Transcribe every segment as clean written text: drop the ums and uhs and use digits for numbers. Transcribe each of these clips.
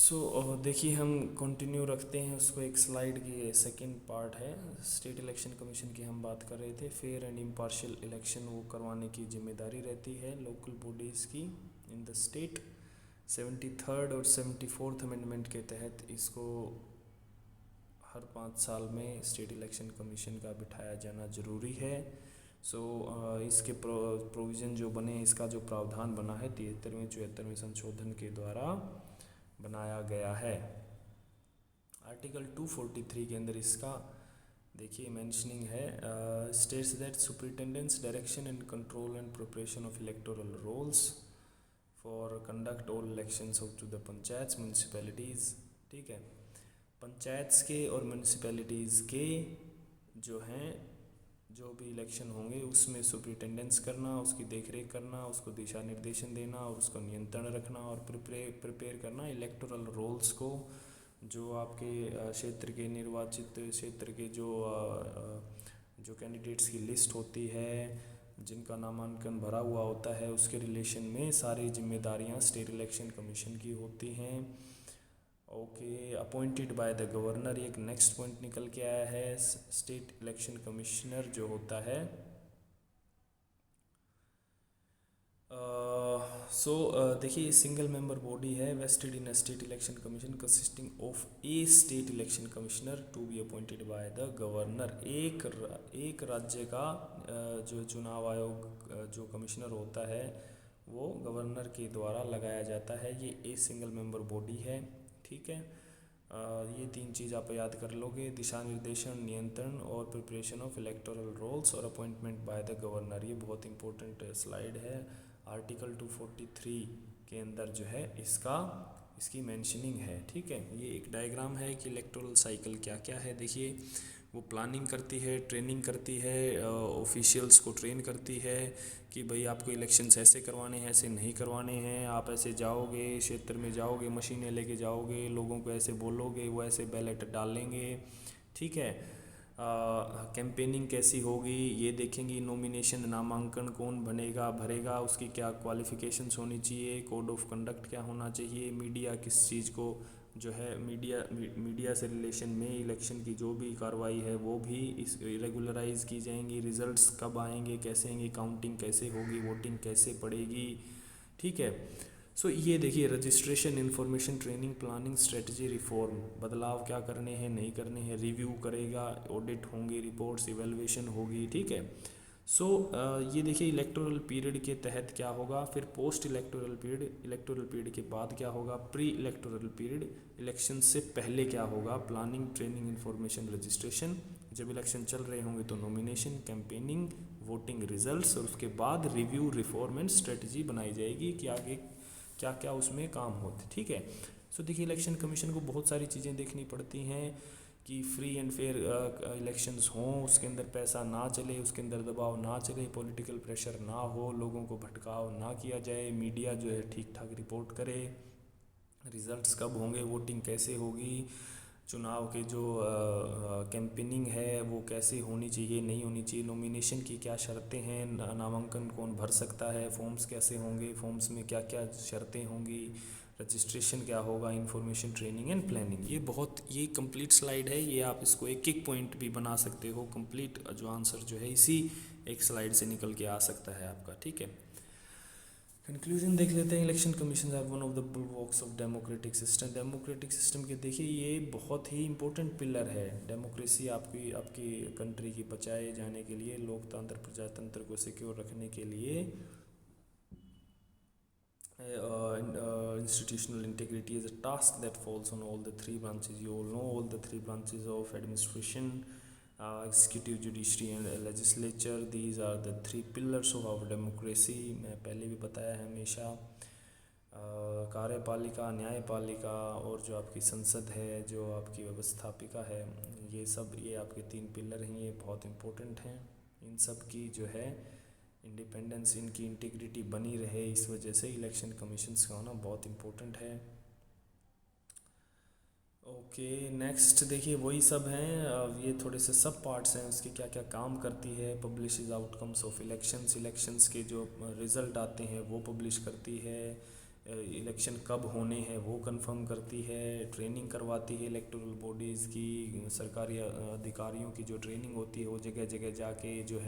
देखिए हम कंटिन्यू रखते हैं उसको। एक स्लाइड की सेकंड पार्ट है, स्टेट इलेक्शन कमीशन की हम बात कर रहे थे। फेयर एंड इम्पार्शियल इलेक्शन वो करवाने की जिम्मेदारी रहती है लोकल बॉडीज़ की इन द स्टेट। 73rd और 74th अमेंडमेंट के तहत इसको हर 5 साल में स्टेट इलेक्शन कमीशन का बिठाया जाना ज़रूरी है। इसके प्रोविज़न जो बने, इसका जो प्रावधान बना है 73वें 74वें संशोधन के द्वारा बनाया गया है। आर्टिकल 243 के अंदर इसका देखिए मेंशनिंग है, states that superintendence direction and control and preparation of electoral rolls for conduct all elections up to the panchayat municipalities. ठीक है, पंचायत्स के और म्यूनसिपैलिटीज़ के जो हैं जो भी इलेक्शन होंगे उसमें सुपरिटेंडेंस करना, उसकी देखरेख करना, उसको दिशा निर्देशन देना और उसको नियंत्रण रखना और प्रिपेयर करना इलेक्टोरल रोल्स को। जो आपके क्षेत्र के निर्वाचित क्षेत्र के जो कैंडिडेट्स की लिस्ट होती है, जिनका नामांकन भरा हुआ होता है, उसके रिलेशन में सारी जिम्मेदारियां स्टेट इलेक्शन कमीशन की होती हैं। Okay, appointed by the governor, एक नेक्स्ट पॉइंट निकल के आया है। स्टेट इलेक्शन कमिश्नर जो होता है देखिए सिंगल मेंबर बॉडी है vested in state election commission consisting of a state election commissioner to be appointed by the governor. एक राज्य का जो चुनाव आयोग जो कमिश्नर होता है वो गवर्नर के द्वारा लगाया जाता है। ये ए सिंगल मेंबर बॉडी है। ठीक है, ये 3 चीज़ आप याद कर लोगे, दिशा निर्देशन, नियंत्रण और प्रिपरेशन ऑफ इलेक्टोरल रोल्स और अपॉइंटमेंट बाय द गवर्नर। ये बहुत इंपॉर्टेंट स्लाइड है। आर्टिकल 243 के अंदर जो है इसकी मेंशनिंग है। ठीक है, ये एक डायग्राम है कि इलेक्टोरल साइकिल क्या क्या है। देखिए वो प्लानिंग करती है, ट्रेनिंग करती है, ऑफिशियल्स को ट्रेन करती है कि भाई आपको इलेक्शंस ऐसे करवाने हैं, ऐसे नहीं करवाने हैं, आप ऐसे जाओगे, क्षेत्र में जाओगे, मशीनें लेके जाओगे, लोगों को ऐसे बोलोगे, वो ऐसे बैलेट डालेंगे। ठीक है, कैंपेनिंग कैसी होगी ये देखेंगी, नॉमिनेशन नामांकन कौन भरेगा, उसकी क्या क्वालिफ़िकेशंस होनी चाहिए, कोड ऑफ कंडक्ट क्या होना चाहिए, मीडिया किस चीज़ को जो है मीडिया से रिलेशन में इलेक्शन की जो भी कार्रवाई है वो भी इस रेगुलराइज की जाएंगी, रिजल्ट्स कब आएंगे, कैसे आएंगे, काउंटिंग कैसे होगी, वोटिंग कैसे पड़ेगी। ठीक है, ये देखिए registration, information, training, planning, strategy, reform, बदलाव क्या करने हैं नहीं करने हैं, रिव्यू करेगा, ऑडिट होंगे, रिपोर्ट्स, इवेलुएशन होगी। ठीक है, ये देखिए इलेक्टोरल पीरियड के तहत क्या होगा, फिर पोस्ट इलेक्टोरल पीरियड के बाद क्या होगा, प्री इलेक्टोरल पीरियड, इलेक्शन से पहले क्या होगा, प्लानिंग, ट्रेनिंग, इन्फॉर्मेशन, रजिस्ट्रेशन, जब इलेक्शन चल रहे होंगे तो नॉमिनेशन, कैंपेनिंग, वोटिंग रिजल्ट्स और उसके बाद रिव्यू, रिफॉर्म एंड स्ट्रेटजी बनाई जाएगी कि आगे क्या क्या उसमें काम होते। ठीक है, देखिए इलेक्शन कमीशन को बहुत सारी चीज़ें देखनी पड़ती हैं कि फ्री एंड फेयर इलेक्शंस हों, उसके अंदर पैसा ना चले, उसके अंदर दबाव ना चले, पॉलिटिकल प्रेशर ना हो, लोगों को भटकाव ना किया जाए, मीडिया जो है ठीक ठाक रिपोर्ट करे, रिजल्ट्स कब होंगे, वोटिंग कैसे होगी, चुनाव के जो कैंपेनिंग है वो कैसे होनी चाहिए नहीं होनी चाहिए, नॉमिनेशन की क्या शर्तें हैं, नामांकन कौन भर सकता है, फॉर्म्स कैसे होंगे, फॉर्म्स में क्या क्या शर्तें होंगी, रजिस्ट्रेशन क्या होगा, इन्फॉर्मेशन, ट्रेनिंग एंड प्लानिंग। ये कंप्लीट स्लाइड है। ये आप इसको एक एक पॉइंट भी बना सकते हो, कंप्लीट जो आंसर जो है इसी एक स्लाइड से निकल के आ सकता है आपका। ठीक है, कंक्लूजन देख लेते हैं। Election commission are one of the bulwarks of democratic system. Democratic system के देखिए ये बहुत ही इंपॉर्टेंट पिलर है। डेमोक्रेसी आपकी कंट्री की बचाए जाने के लिए, लोकतंत्र प्रजातंत्र को सिक्योर रखने के लिए, institutional integrity is a task that falls on all the 3 branches. You all know all the 3 branches of administration, executive, judiciary and legislature. These are the 3 pillars of our democracy. मैं पहले भी बताया है हमेशा। कार्यपालिका, न्यायपालिका और जो आपकी संसद है, जो आपकी व्यवस्थापिका है, ये आपके 3 पिलर हैं। ये बहुत इंपॉर्टेंट हैं। इन सब की जो है इंडिपेंडेंस, इनकी इंटीग्रिटी बनी रहे, इस वजह से इलेक्शन कमीशंस का होना बहुत इम्पोर्टेंट है। ओके, नेक्स्ट देखिए वही सब हैं, ये थोड़े से सब पार्ट्स हैं, उसके क्या क्या काम करती है। Publish is outcomes of elections, elections के जो रिज़ल्ट आते हैं वो पब्लिश करती है। इलेक्शन कब होने हैं वो कंफर्म करती है, ट्रेनिंग करवाती है इलेक्टोरल बॉडीज़ की, सरकारी अधिकारियों की जो ट्रेनिंग होती है वो जगह जगह जाके जो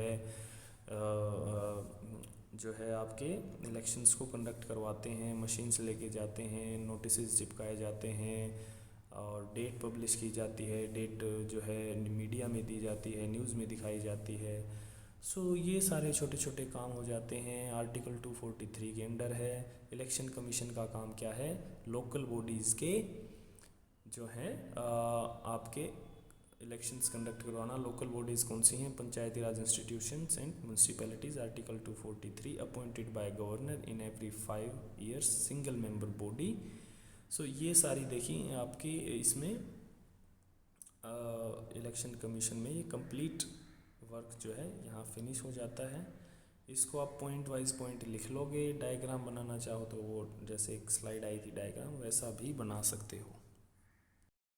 है आपके इलेक्शंस को कंडक्ट करवाते हैं, मशीन से लेके जाते हैं, नोटिस चिपकाए जाते हैं और डेट पब्लिश की जाती है, डेट जो है मीडिया में दी जाती है, न्यूज़ में दिखाई जाती है। सो ये सारे छोटे छोटे काम हो जाते हैं। आर्टिकल 243 के अंडर है। इलेक्शन कमीशन का काम क्या है? लोकल बॉडीज़ के जो हैं आपके इलेक्शंस कंडक्ट करवाना। लोकल बॉडीज़ कौन सी हैं? Panchayati Raj institutions and municipalities, article 243, appointed by governor in every 5 years, single member body. So ये सारी देखिए आपकी इसमें इलेक्शन कमीशन में ये कंप्लीट वर्क जो है यहाँ फिनिश हो जाता है। इसको आप पॉइंट वाइज पॉइंट लिख लोगे, डायग्राम बनाना चाहो तो वो जैसे एक स्लाइड आई थी डायग्राम वैसा भी बना सकते हो।